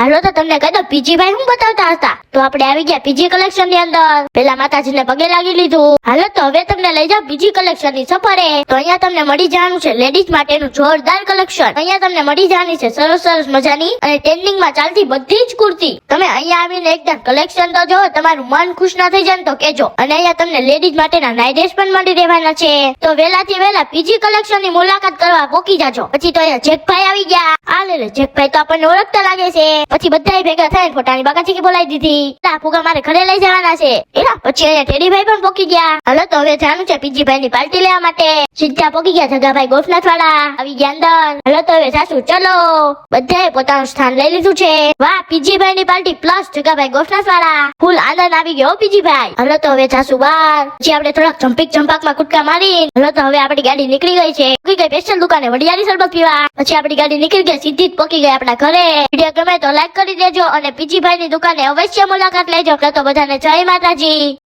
હાલો તો તમને કહી દો પીજીભાઈ શું બતાવતા હતા. તો આપણે આવી ગયા પીજી કલેક્શન ની અંદર. પેલા માતાજીને પગે લાગી લીધું. હાલો તો હવે તમને લઈ જાવ પીજી કલેક્શન ની સફરે. તો અહીંયા તમને મળી જવાનું છે લેડીઝ માટેનું જોરદાર કલેક્શન. અહીંયા તમને મળી જવાની છે સરસ સરસ મજાની અને ટ્રેન્ડિંગ માં ચાલતી બધી જ કુર્તી. તમે અહીંયા આવીને એકદમ કલેક્શન તો જો તમારું મન ખુશ ના થઈ જાય ને તો કેજો. અને અહીંયા તમને લેડીઝ માટેના નાઇટ ડ્રેસ પણ મળી રહેવાના છે. તો વહેલાથી વહેલા પીજી કલેક્શન ની મુલાકાત કરવા પોકી જાજો. પછી તો અહીંયા જેકભાઈ આવી ગયા. આ લે જેકભાઈ તો આપણને ઓળખતા લાગે છે. પછી બધા ભેગા થઈને ફોટાની બાકાચીકી બોલાવી દીધી. ફુગા મારે ઘરે લઈ જવાના છે. એના પછી અહીંયા ટેડીભાઈ પણ પોકી ગયા. હાલો તો હવે જાનું છે પીજીભાઈ ની પાર્ટી લેવા માટે. સીધા પોકી ગયા જગાભાઈ ગોફનાથ વાળા આવી ગયા અંદર. હાલો તો હવે સાસુ ચલો. બધાએ પોતાનું સ્થાન લઈ લીધું છે. વાહ પીજીભાઈ ની પાર્ટી પ્લસ જગાભાઈ ગોફનાથ વાળા. ફૂલ આનંદ આવી ગયો પીજીભાઈ. હાલો તો હવે જાસુ બાર. પછી આપણે થોડાક જંપાક માં કુટકા મારી. હાલો તો હવે આપણી ગાડી નીકળી ગઈ છે. પોકી ગઈ સ્પેશિયલ દુકાને વડિયારી શરબત પીવા. પછી આપણી ગાડી નીકળી ગઈ સીધી જ પોકી ગઈ આપણા ઘરે. વિડીયો ગમે તો લાઈક કરી દેજો અને પીજીભાઈ ની દુકાને અવશ્ય મુલાકાત લેજો. તો બધાને જય માતાજી.